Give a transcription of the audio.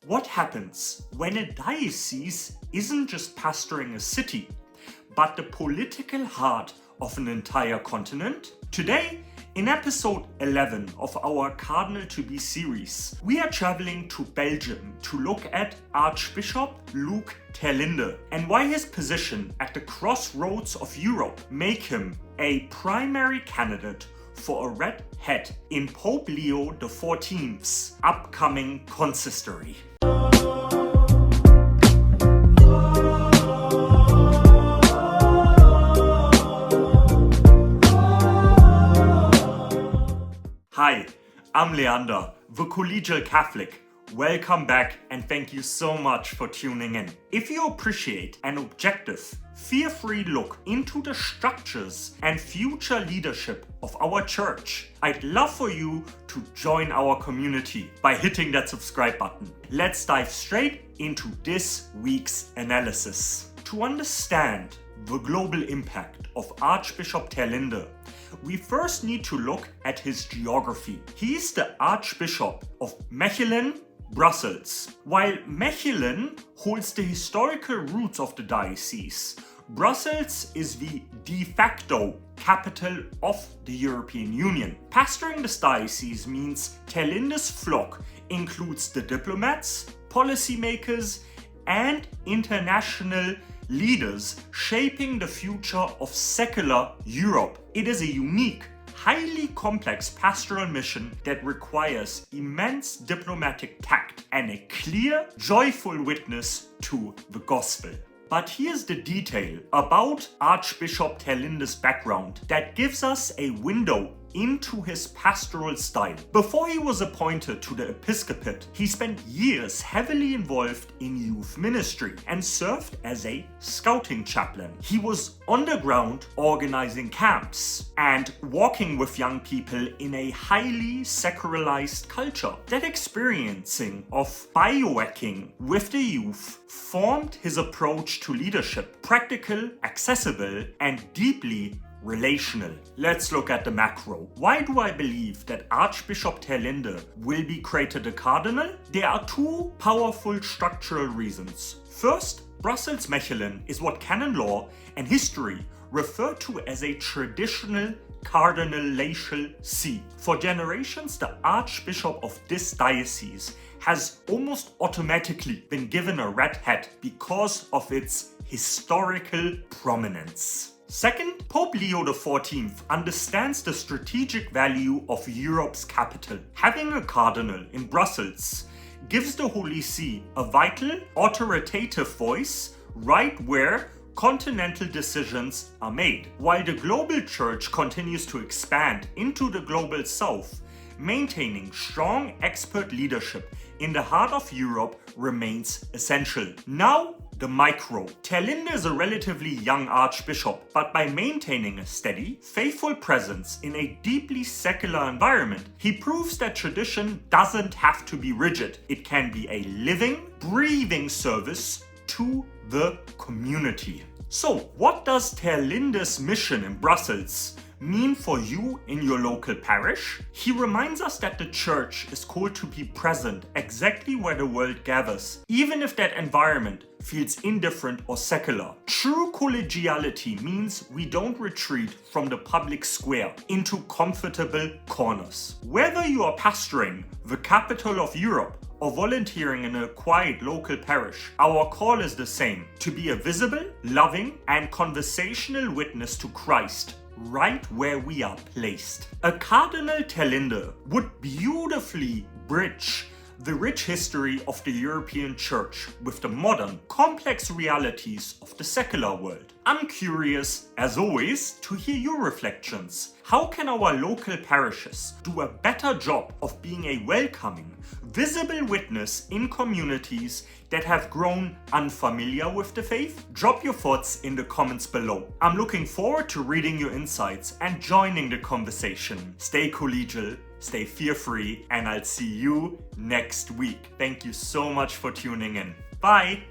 What happens when a diocese isn't just pastoring a city, but the political heart of an entire continent? Today, in episode 11 of our Cardinal-to-be series, we are traveling to Belgium to look at Archbishop Luc Terlinden and why his position at the crossroads of Europe make him a primary candidate for a red hat in Pope Leo XIV's upcoming Consistory. Hi, I'm Leander, the Collegial Catholic. Welcome back and thank you so much for tuning in. If you appreciate an objective, fear-free look into the structures and future leadership of our church, I'd love for you to join our community by hitting that subscribe button. Let's dive straight into this week's analysis. To understand the global impact of Archbishop Terlinden, we first need to look at his geography. He is the Archbishop of Mechelen-Brussels. While Mechelen holds the historical roots of the diocese, Brussels is the de facto capital of the European Union. Pastoring this diocese means Terlinden's flock includes the diplomats, policymakers, and international leaders shaping the future of secular Europe. It is a unique, highly complex pastoral mission that requires immense diplomatic tact and a clear, joyful witness to the gospel. But here's the detail about Archbishop Terlinden's background that gives us a window into his pastoral style. Before he was appointed to the episcopate, he spent years heavily involved in youth ministry and served as a scouting chaplain. He was on the ground organizing camps and walking with young people in a highly secularized culture. That experiencing of biohacking with the youth formed his approach to leadership: practical, accessible, and deeply relational. Let's look at the macro. Why do I believe that Archbishop Terlinden will be created a cardinal? There are two powerful structural reasons. First, Brussels-Mechelen is what canon law and history refer to as a traditional cardinalatial see. For generations, the Archbishop of this diocese has almost automatically been given a red hat because of its historical prominence. Second, Pope Leo XIV understands the strategic value of Europe's capital. Having a cardinal in Brussels gives the Holy See a vital, authoritative voice right where continental decisions are made. While the global church continues to expand into the global south, maintaining strong expert leadership in the heart of Europe remains essential. Now, the micro. Terlinden is a relatively young archbishop, but by maintaining a steady, faithful presence in a deeply secular environment, he proves that tradition doesn't have to be rigid. It can be a living, breathing service to the community. So, what does Terlinden's mission in Brussels mean for you in your local parish? He reminds us that the church is called to be present exactly where the world gathers, even if that environment feels indifferent or secular. True collegiality means we don't retreat from the public square into comfortable corners. Whether you are pastoring the capital of Europe or volunteering in a quiet local parish, our call is the same: to be a visible, loving, and conversational witness to Christ right where we are placed. A Cardinal Terlinden would beautifully bridge the rich history of the European Church with the modern, complex realities of the secular world. I'm curious, as always, to hear your reflections. How can our local parishes do a better job of being a welcoming, visible witness in communities that have grown unfamiliar with the faith? Drop your thoughts in the comments below. I'm looking forward to reading your insights and joining the conversation. Stay collegial, stay fear-free, and I'll see you next week. Thank you so much for tuning in. Bye!